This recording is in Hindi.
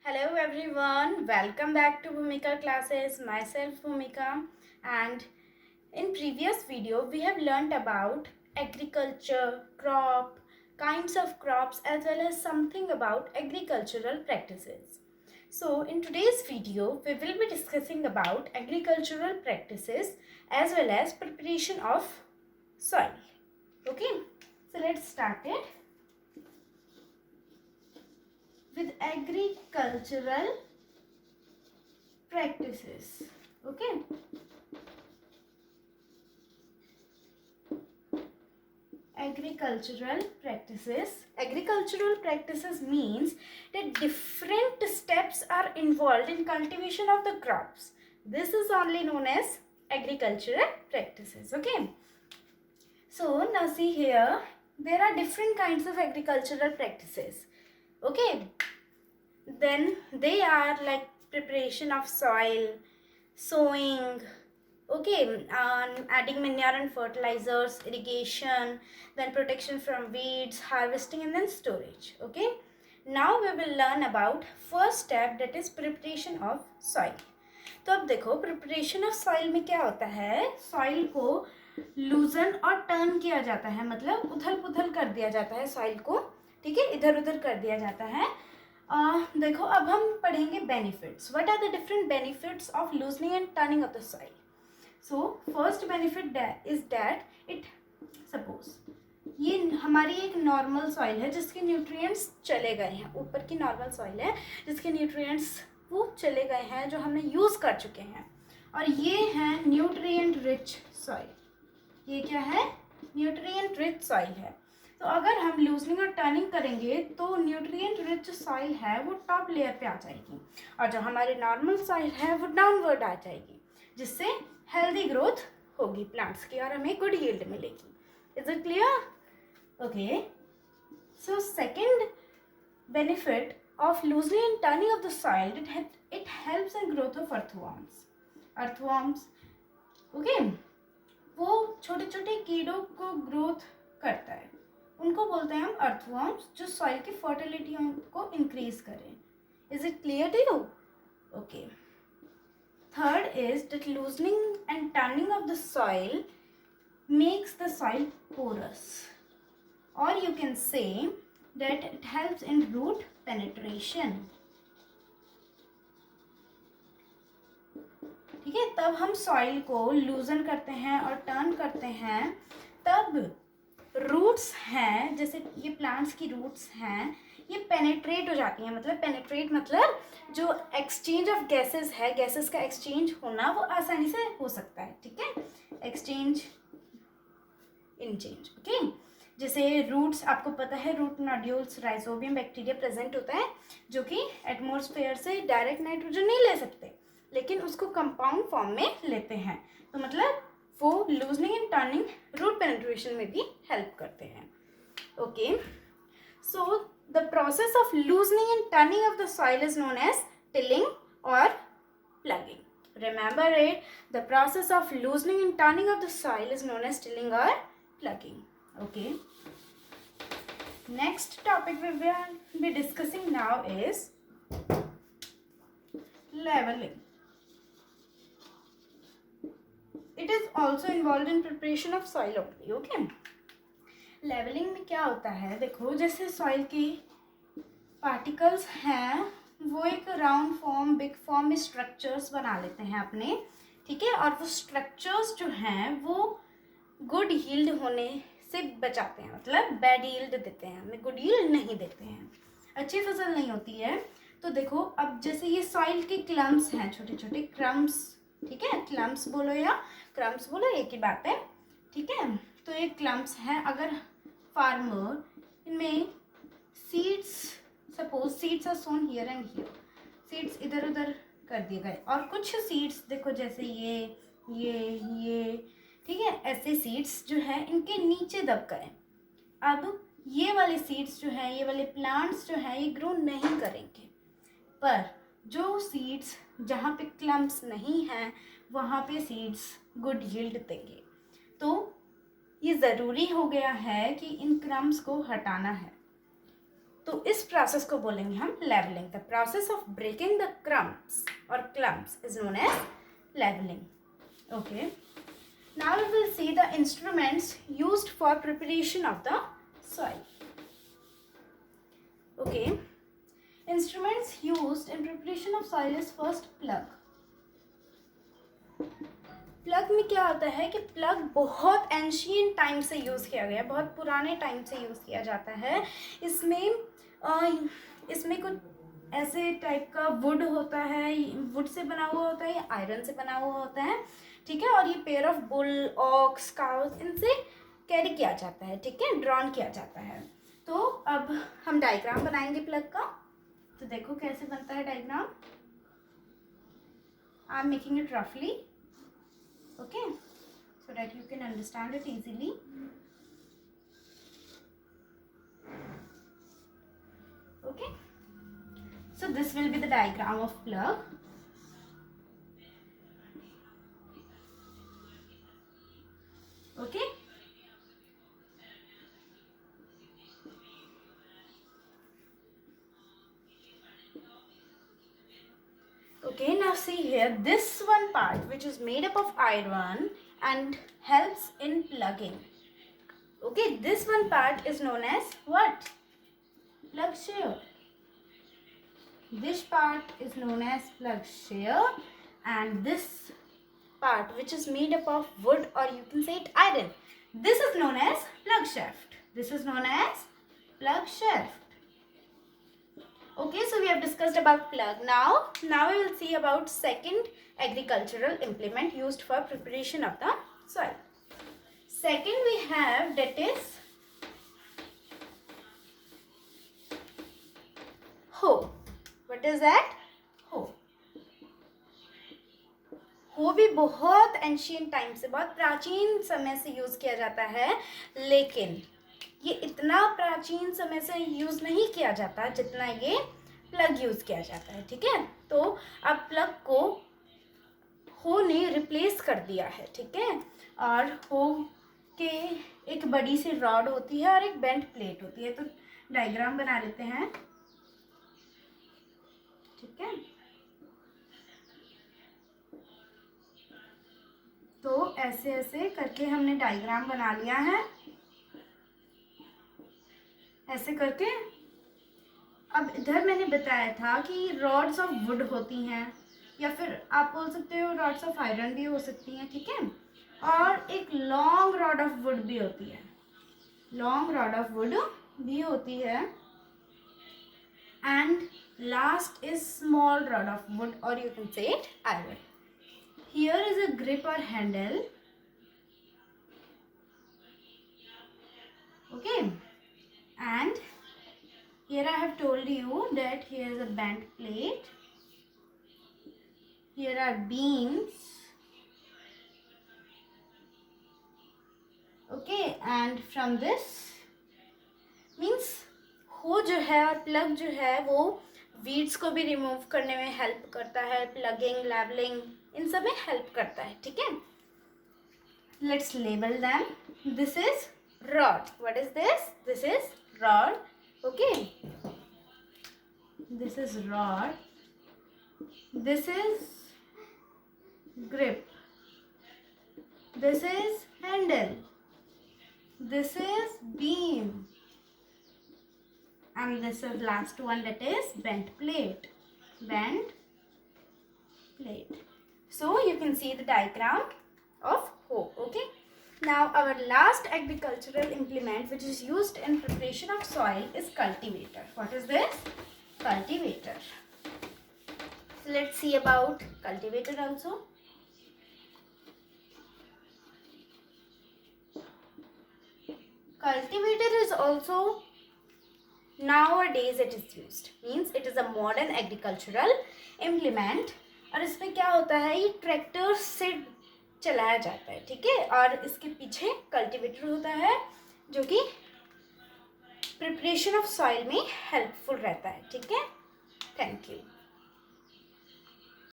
Hello everyone, welcome back to Bhumika classes. Myself Bhumika, and in previous video we have learnt about agriculture, crop, kinds of crops as well as something about agricultural practices. So in today's video we will be discussing about agricultural practices as well as preparation of soil. Okay, so let's start it with agricultural practices. Okay, agricultural practices means that different steps are involved in cultivation of the crops. This is only known as agricultural practices. Okay, so now see here, there are different kinds of agricultural practices. Okay, then they are like preparation of soil, sowing, okay, adding manure and fertilizers, irrigation, then protection from weeds, harvesting and then storage. Okay, now we will learn about first step, that is preparation of soil. तो अब देखो प्रिपरेशन ऑफ सॉइल में क्या होता है, सॉइल को लूजन और टर्न किया जाता है, मतलब उथल पुथल कर दिया जाता है सॉइल को, ठीक है, इधर उधर कर दिया जाता है. देखो अब हम पढ़ेंगे benefits. What are the different benefits of loosening and turning of the soil. So first benefit is that it, suppose ये हमारी एक नॉर्मल सॉइल है जिसके न्यूट्रिएंट्स चले गए हैं, ऊपर की नॉर्मल सॉइल है जिसके न्यूट्रिएंट्स वो चले गए हैं, जो हमने यूज़ कर चुके हैं, और ये है न्यूट्रिएंट रिच सॉइल. ये क्या है, न्यूट्रिएंट रिच सॉइल है. तो अगर हम लूजनिंग और टर्निंग करेंगे तो न्यूट्रिएंट रिच सॉइल है वो टॉप लेयर पे आ जाएगी, और जो हमारी नॉर्मल सॉइल है वो डाउनवर्ड आ जाएगी, जिससे हेल्दी ग्रोथ होगी प्लांट्स की और हमें गुड यील्ड मिलेगी. Is it clear? Okay, so second benefit of loosening and turning of the soil, it helps in growth of earthworms. Okay, वो छोटे छोटे कीड़ों को ग्रोथ करता है, उनको बोलते हैं हम अर्थवर्म्स, जो सॉइल की फर्टिलिटी को इंक्रीज करें. Is it clear to you? Okay, third is that loosening and turning of the soil makes the soil porous, or you can say that it helps in root penetration. ठीक है, तब हम सॉइल को लूजन करते हैं और टर्न करते हैं, तब रूट्स हैं, जैसे ये प्लांट्स की रूट्स हैं, ये पेनेट्रेट हो जाती हैं. मतलब पेनेट्रेट मतलब जो एक्सचेंज ऑफ गैसेस है, गैसेस का एक्सचेंज होना वो आसानी से हो सकता है. ठीक है, एक्सचेंज इंचेंज. ओके, जैसे रूट्स, आपको पता है root nodules rhizobium bacteria present होता है, जो कि एटमॉस्फेयर से डायरेक्ट नाइट्रोजन नहीं ले सकते, लेकिन उसको कंपाउंड फॉर्म में लेते हैं. तो मतलब वो loosening and turning root penetration में भी हेल्प करते हैं. Okay, so the process of loosening and turning of the soil is known as tilling और ploughing. Remember it, the process of loosening and turning of the soil is known as tilling or plugging. Okay, next topic we will be discussing now is leveling. It is also involved in preparation of soil only. Okay, leveling में क्या होता है, देखो जैसे soil की particles हैं, वो एक राउंड फॉर्म, बिग फॉर्म में स्ट्रक्चर्स बना लेते हैं अपने, ठीक है, और वो स्ट्रक्चर्स जो हैं वो गुड यील्ड होने से बचाते हैं, मतलब बैड यील्ड देते हैं, हमें गुड यील्ड नहीं देते हैं, अच्छी फसल नहीं होती है. तो देखो अब जैसे ये सॉइल के क्लम्स हैं, छोटे छोटे क्रम्स, ठीक है, क्लम्स बोलो या क्रम्स बोलो एक ही बात है. ठीक है, तो ये क्लम्स हैं. अगर फार्मर इनमें seeds, suppose seeds are sown here and here, seeds इधर उधर कर दिए गए, और कुछ सीड्स देखो जैसे ये ठीक है, ऐसे सीड्स जो है इनके नीचे दब गए. अब ये वाले सीड्स जो हैं, ये वाले प्लांट्स जो हैं, ये ग्रो नहीं करेंगे, पर जो सीड्स जहाँ पे क्लम्प्स नहीं हैं वहाँ पे सीड्स गुड यील्ड देंगे. तो ये ज़रूरी हो गया है कि इन क्रम्स को हटाना है. तो इस प्रोसेस को बोलेंगे हम levelling. The process of breaking the crumbs और clumps is known as levelling. Okay, now we will see the instruments used for preparation of the soil. Okay, instruments used in preparation of soil is first plug. Plug में क्या होता है कि प्लग बहुत एंशियंट टाइम से यूज़ किया गया है, बहुत पुराने टाइम से यूज़ किया जाता है. इसमें कुछ ऐसे टाइप का वुड होता है, वुड से बना हुआ होता है या आयरन से बना हुआ होता है, ठीक है. और ये pair of bull, ox, cows, इनसे कैरी किया जाता है, ठीक है, ड्रॉन किया जाता है. तो अब हम डायग्राम बनाएंगे प्लग का. तो देखो कैसे बनता है diagram. I am making it रफली, okay, so that you can understand it easily. Okay, so this will be the diagram of plug. Okay, okay, now see here, this one part which is made up of iron and helps in plugging. Okay, this one part is known as what? Plug shear. This part is known as plug shear, and this part which is made up of wood, or you can say it iron, this is known as plug shaft. This is known as plug shaft. Okay, so we have discussed about plug. Now we will see about second agricultural implement used for preparation of the soil. Second we have, that is hoe. What is that? hoe. हो भी बहुत एंशियंट टाइम से, बहुत प्राचीन समय से यूज़ किया जाता है, लेकिन ये इतना प्राचीन समय से यूज़ नहीं किया जाता जितना ये प्लग यूज़ किया जाता है, ठीक है. तो अब प्लग को हो ने रिप्लेस कर दिया है, ठीक है. और हो के एक बड़ी सी रॉड होती है और एक बेंट प्लेट होती है. तो डायग्राम बना लेते हैं, ठीक है. तो ऐसे ऐसे करके हमने डायग्राम बना लिया है, ऐसे करके. अब इधर मैंने बताया था कि रॉड्स ऑफ वुड होती हैं, या फिर आप बोल सकते हो रॉड्स ऑफ आयरन भी हो सकती हैं, ठीक है. और एक लॉन्ग रॉड ऑफ वुड भी होती है, लॉन्ग रॉड ऑफ वुड भी होती है. And last is small rod of wood, और you can say it iron. Here is a grip or handle. Okay, and here I have told you that here is a bent plate. Here are beams. Okay, and from this means हो जो है और प्लग जो है वो वीड्स को भी रिमूव करने में हेल्प करता है, प्लगिंग, लेवलिंग, इन सब में हेल्प करता है, ठीक है. Let's label them. This is rod. What is this? This is rod. Okay, this is rod. This is grip. This is handle. This is beam. And this is last one, that is bent plate. Bent plate. So you can see the diagram of hoe. Okay, now our last agricultural implement which is used in preparation of soil is cultivator. What is this? Cultivator. So let's see about cultivator also. Cultivator is also nowadays it is used, means it is a modern agricultural implement. और इसमें क्या होता है, ये ट्रैक्टर से चलाया जाता है, ठीक है. और इसके पीछे कल्टीवेटर होता है जो कि प्रिपरेशन ऑफ सॉइल में हेल्पफुल रहता है, ठीक है. Thank you.